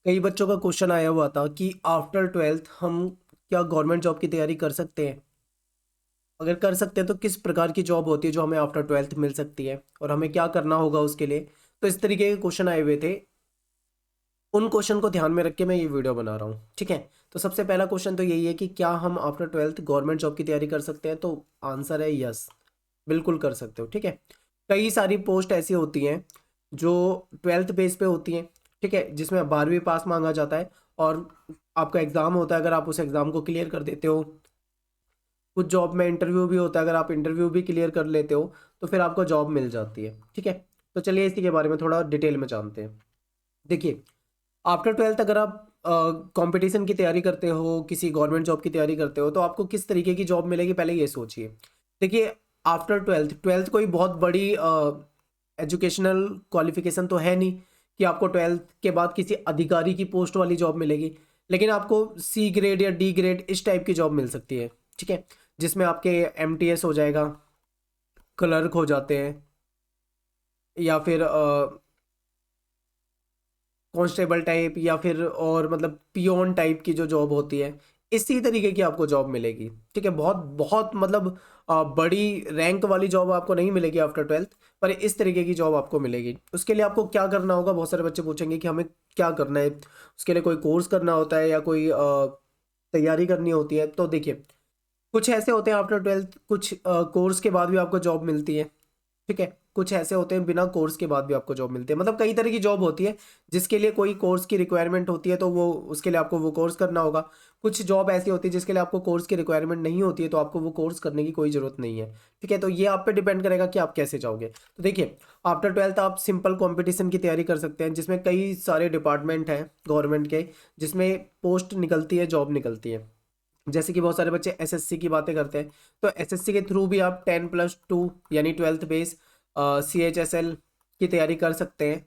कई बच्चों का क्वेश्चन आया हुआ था कि आफ्टर ट्वेल्थ हम क्या गवर्नमेंट जॉब की तैयारी कर सकते हैं। अगर कर सकते हैं तो किस प्रकार की जॉब होती है जो हमें आफ्टर ट्वेल्थ मिल सकती है और हमें क्या करना होगा उसके लिए। तो इस तरीके के क्वेश्चन आए हुए थे। उन क्वेश्चन को ध्यान में रख के मैं ये वीडियो बना रहा हूँ, ठीक है। तो सबसे पहला क्वेश्चन तो यही है कि क्या हम आफ्टर ट्वेल्थ गवर्नमेंट जॉब की तैयारी कर सकते हैं। तो आंसर है यस, बिल्कुल कर सकते हो, ठीक है। कई सारी पोस्ट ऐसी होती हैं जो ट्वेल्थ बेस पे होती हैं, ठीक है, जिसमें 12वीं पास मांगा जाता है और आपका एग्ज़ाम होता है। अगर आप उस एग्ज़ाम को क्लियर कर देते हो, कुछ जॉब में इंटरव्यू भी होता है, अगर आप इंटरव्यू भी क्लियर कर लेते हो तो फिर आपको जॉब मिल जाती है, ठीक है। तो चलिए इसी के बारे में थोड़ा डिटेल में जानते हैं। देखिए, आफ्टर ट्वेल्थ अगर आप कंपटीशन की तैयारी करते हो, किसी गवर्नमेंट जॉब की तैयारी करते हो, तो आपको किस तरीके की जॉब मिलेगी पहले ये सोचिए। देखिए, आफ्टर ट्वेल्थ ट्वेल्थ कोई बहुत बड़ी एजुकेशनल क्वालिफिकेशन तो है नहीं कि आपको ट्वेल्थ के बाद किसी अधिकारी की पोस्ट वाली जॉब मिलेगी। लेकिन आपको सी ग्रेड या डी ग्रेड इस टाइप की जॉब मिल सकती है, ठीक है, जिसमें आपके एमटीएस हो जाएगा, क्लर्क हो जाते हैं, या फिर कांस्टेबल टाइप, या फिर और मतलब पियोन टाइप की जो जॉब होती है, इसी तरीके की आपको जॉब मिलेगी, ठीक है। बहुत बहुत मतलब बड़ी रैंक वाली जॉब आपको नहीं मिलेगी आफ्टर ट्वेल्थ, पर इस तरीके की जॉब आपको मिलेगी। उसके लिए आपको क्या करना होगा, बहुत सारे बच्चे पूछेंगे कि हमें क्या करना है। उसके लिए कोई कोर्स करना होता है या कोई तैयारी करनी होती है। तो देखिए, कुछ ऐसे होते हैं आफ्टर ट्वेल्थ कुछ कोर्स के बाद भी आपको जॉब मिलती है, ठीक है। कुछ ऐसे होते हैं बिना कोर्स के बाद भी आपको जॉब मिलती है। मतलब कई तरह की जॉब होती है जिसके लिए कोई कोर्स की रिक्वायरमेंट होती है, तो वो उसके लिए आपको वो कोर्स करना होगा। कुछ जॉब ऐसी होती है जिसके लिए आपको कोर्स की रिक्वायरमेंट नहीं होती है, तो आपको वो कोर्स करने की कोई ज़रूरत नहीं है, ठीक है। तो ये आप पे डिपेंड करेगा कि आप कैसे जाओगे। तो देखिए, आफ्टर ट्वेल्थ आप सिंपल कॉम्पिटिशन की तैयारी कर सकते हैं, जिसमें कई सारे डिपार्टमेंट हैं गवर्नमेंट के, जिसमें पोस्ट निकलती है, जॉब निकलती है। जैसे कि बहुत सारे बच्चे एसएससी की बातें करते हैं, तो एसएससी के थ्रू भी आप 10+2 यानी ट्वेल्थ बेस CHSL की तैयारी कर सकते हैं।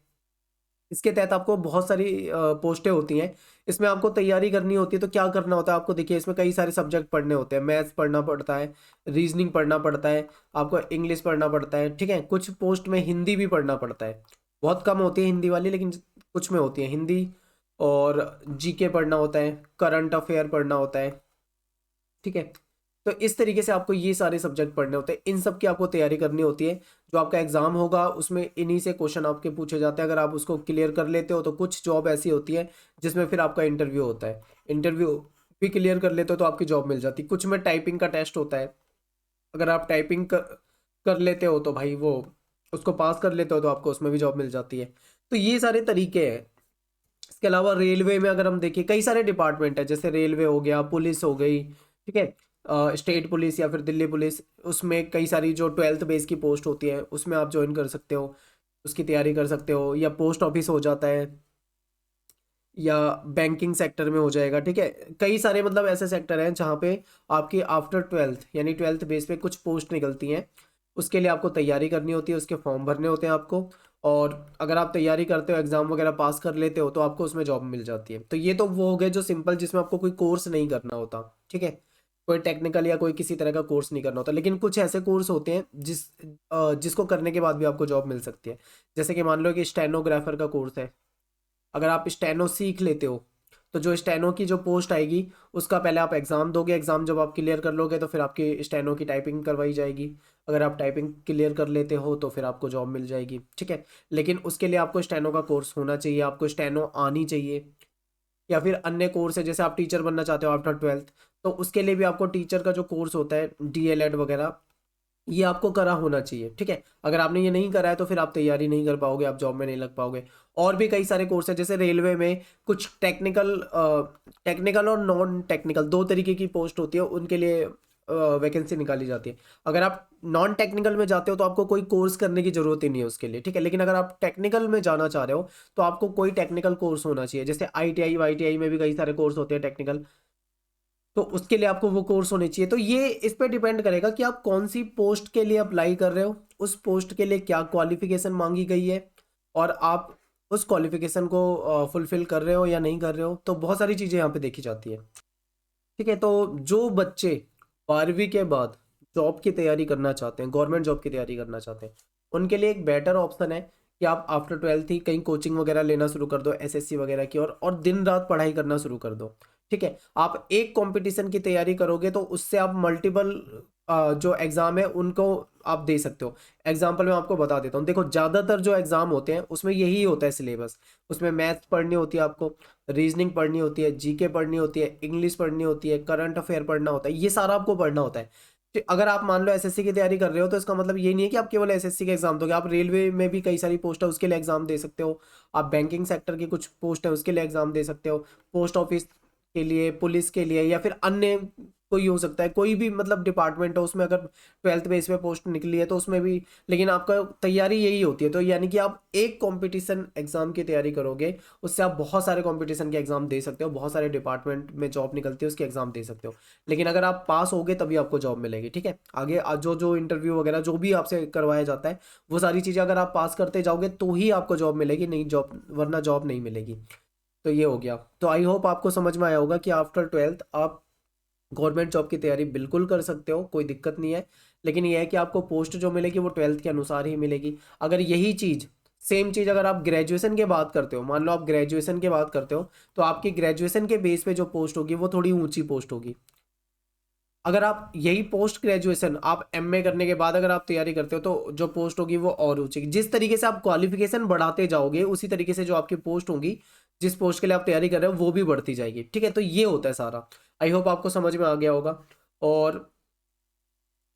इसके तहत आपको बहुत सारी पोस्टें होती हैं। इसमें आपको तैयारी करनी होती है, तो क्या करना होता है आपको। देखिए, इसमें कई सारे सब्जेक्ट पढ़ने होते हैं, मैथ्स पढ़ना पड़ता है, रीजनिंग पढ़ना पड़ता है, आपको इंग्लिश पढ़ना पड़ता है, ठीक है। कुछ पोस्ट में हिंदी भी पढ़ना पड़ता है, बहुत कम होती है हिंदी वाली, लेकिन कुछ में होती है हिंदी। और जीके पढ़ना होता है, करंट अफेयर पढ़ना होता है, ठीक है। तो इस तरीके से आपको ये सारे सब्जेक्ट पढ़ने होते हैं, इन सब की आपको तैयारी करनी होती है। जो आपका एग्जाम होगा उसमें इन्हीं से क्वेश्चन आपके पूछे जाते हैं। अगर आप उसको क्लियर कर लेते हो तो कुछ जॉब ऐसी होती है जिसमें फिर आपका इंटरव्यू होता है। इंटरव्यू भी क्लियर कर लेते हो तो आपकी जॉब मिल जाती है। कुछ में टाइपिंग का टेस्ट होता है, अगर आप टाइपिंग कर लेते हो तो भाई वो उसको पास कर लेते हो तो आपको उसमें भी जॉब मिल जाती है। तो ये सारे तरीके हैं। इसके अलावा रेलवे में अगर हम देखें, कई सारे डिपार्टमेंट है, जैसे रेलवे हो गया, पुलिस हो गई, ठीक है, स्टेट पुलिस या फिर दिल्ली पुलिस, उसमें कई सारी जो ट्वेल्थ बेस की पोस्ट होती है उसमें आप ज्वाइन कर सकते हो, उसकी तैयारी कर सकते हो। या पोस्ट ऑफिस हो जाता है, या बैंकिंग सेक्टर में हो जाएगा, ठीक है। कई सारे मतलब ऐसे सेक्टर हैं जहाँ पे आपकी आफ्टर ट्वेल्थ यानी ट्वेल्थ बेस पे कुछ पोस्ट निकलती हैं। उसके लिए आपको तैयारी करनी होती है, उसके फॉर्म भरने होते हैं आपको। और अगर आप तैयारी करते हो, एग्जाम वगैरह पास कर लेते हो, तो आपको उसमें जॉब मिल जाती है। तो ये तो वो हो गए जो सिंपल, जिसमें आपको कोई कोर्स नहीं करना होता, ठीक है। कोई टेक्निकल या कोई किसी तरह का कोर्स नहीं करना होता। लेकिन कुछ ऐसे कोर्स होते हैं जिसको करने के बाद भी आपको जॉब मिल सकती है। जैसे कि मान लो कि स्टेनोग्राफर का कोर्स है। अगर आप स्टेनो सीख लेते हो, तो जो स्टेनो की जो पोस्ट आएगी उसका पहले आप एग्ज़ाम दोगे। एग्ज़ाम जब आप क्लियर कर लोगे तो फिर आपकी स्टेनो की टाइपिंग करवाई जाएगी। अगर आप टाइपिंग क्लियर कर लेते हो तो फिर आपको जॉब मिल जाएगी, ठीक है। लेकिन उसके लिए आपको स्टेनो का कोर्स होना चाहिए, आपको स्टेनो आनी चाहिए। या फिर अन्य कोर्स है, जैसे आप टीचर बनना चाहते हो आफ्टर ट्वेल्थ, तो उसके लिए भी आपको टीचर का जो कोर्स होता है, DLED वगैरह, ये आपको करा होना चाहिए, ठीक है। अगर आपने ये नहीं करा है तो फिर आप तैयारी नहीं कर पाओगे, आप जॉब में नहीं लग पाओगे। और भी कई सारे कोर्स हैं, जैसे रेलवे में कुछ टेक्निकल और नॉन टेक्निकल दो तरीके की पोस्ट होती है, उनके लिए वैकेंसी निकाली जाती है। अगर आप नॉन टेक्निकल में जाते हो तो आपको कोई कोर्स करने की जरूरत ही नहीं है उसके लिए, ठीक है। लेकिन अगर आप टेक्निकल में जाना चाह रहे हो तो आपको कोई टेक्निकल कोर्स होना चाहिए। जैसे ITI वाईटीआई में भी कई सारे कोर्स होते हैं टेक्निकल, तो उसके लिए आपको वो कोर्स होने चाहिए। तो ये इस पे डिपेंड करेगा कि आप कौन सी पोस्ट के लिए अप्लाई कर रहे हो, उस पोस्ट के लिए क्या क्वालिफिकेशन मांगी गई है, और आप उस क्वालिफिकेशन को फुलफिल कर रहे हो या नहीं कर रहे हो। तो बहुत सारी चीज़ें यहाँ पे देखी जाती है, ठीक है। तो जो बच्चे 12वीं के बाद जॉब की तैयारी करना चाहते हैं, गवर्नमेंट जॉब की तैयारी करना चाहते हैं, उनके लिए एक बेटर ऑप्शन है कि आप आफ्टर 12th ही कहीं कोचिंग वगैरह लेना शुरू कर दो एसएससी वगैरह की, और दिन रात पढ़ाई करना शुरू कर दो। ठीक है, आप एक कंपटीशन की तैयारी करोगे तो उससे आप मल्टीपल जो एग्ज़ाम है उनको आप दे सकते हो। एग्जाम्पल मैं आपको बता देता हूँ, देखो ज़्यादातर जो एग्ज़ाम होते हैं उसमें यही होता है सिलेबस। उसमें मैथ्स पढ़नी होती है आपको, रीजनिंग पढ़नी होती है, जीके पढ़नी होती है, इंग्लिश पढ़नी होती है, करंट अफेयर पढ़ना होता है, ये सारा आपको पढ़ना होता है। तो अगर आप मान लो एसएससी की तैयारी कर रहे हो तो इसका मतलब ये नहीं है कि आप केवल एसएससी के एग्जाम दोगे, आप रेलवे में भी कई सारी पोस्ट है उसके लिए एग्जाम दे सकते हो, आप बैंकिंग सेक्टर की कुछ पोस्ट है उसके लिए एग्जाम दे सकते हो, पोस्ट ऑफिस के लिए, पुलिस के लिए, या फिर अन्य कोई हो सकता है, कोई भी मतलब डिपार्टमेंट हो उसमें अगर 12th बेस पे पोस्ट निकली है तो उसमें भी। लेकिन आपका तैयारी यही होती है, तो यानी कि आप एक कंपटीशन एग्जाम की तैयारी करोगे उससे आप बहुत सारे कंपटीशन के एग्जाम दे सकते हो, बहुत सारे डिपार्टमेंट में जॉब निकलती है उसके एग्जाम दे सकते हो। लेकिन अगर आप पास होगे तभी आपको जॉब मिलेगी। ठीक है, आगे जो जो इंटरव्यू वगैरह जो भी आपसे करवाया जाता है वो सारी चीज़ें अगर आप पास करते जाओगे तो ही आपको जॉब मिलेगी, नहीं जॉब वरना जॉब नहीं मिलेगी। तो ये हो गया। तो आई होप आपको समझ में आया होगा कि आफ्टर 12th आप गवर्नमेंट जॉब की तैयारी बिल्कुल कर सकते हो, कोई दिक्कत नहीं है। लेकिन यह है कि आपको पोस्ट जो मिलेगी वो 12th के अनुसार ही मिलेगी। अगर यही चीज़, सेम चीज़ अगर आप ग्रेजुएशन के बात करते हो, मान लो आप ग्रेजुएशन के बात करते हो तो आपकी ग्रेजुएशन के बेस पे जो पोस्ट होगी वो थोड़ी ऊंची पोस्ट होगी। अगर आप यही पोस्ट ग्रेजुएशन आप एमए करने के बाद अगर आप तैयारी करते हो तो जो पोस्ट होगी वो और ऊंची। जिस तरीके से आप क्वालिफिकेशन बढ़ाते जाओगे उसी तरीके से जो आपकी पोस्ट होगी, जिस पोस्ट के लिए आप तैयारी कर रहे हो वो भी बढ़ती जाएगी। ठीक है, तो ये होता है सारा। आई होप आपको समझ में आ गया होगा। और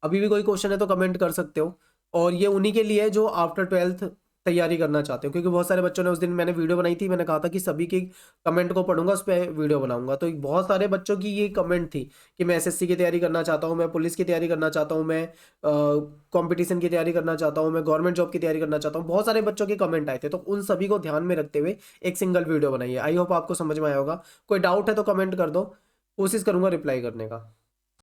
अभी भी कोई क्वेश्चन है तो कमेंट कर सकते हो। और ये उन्हीं के लिए है जो आफ्टर 12th तैयारी करना चाहते हो, क्योंकि बहुत सारे बच्चों ने, उस दिन मैंने वीडियो बनाई थी, मैंने कहा था कि सभी की कमेंट को पढ़ूंगा उस पर वीडियो बनाऊंगा, तो बहुत सारे बच्चों की ये कमेंट थी कि मैं एसएससी की तैयारी करना चाहता हूँ, मैं पुलिस की तैयारी करना चाहता हूँ, मैं कंपटीशन की तैयारी करना चाहता हूँ, मैं गवर्नमेंट जॉब की तैयारी करना चाहता हूँ। बहुत सारे बच्चों के कमेंट आए थे, तो उन सभी को ध्यान में रखते हुए एक सिंगल वीडियो बनाई है। आई होप आपको समझ में आया होगा। कोई डाउट है तो कमेंट कर दो, कोशिश करूंगा रिप्लाई करने का।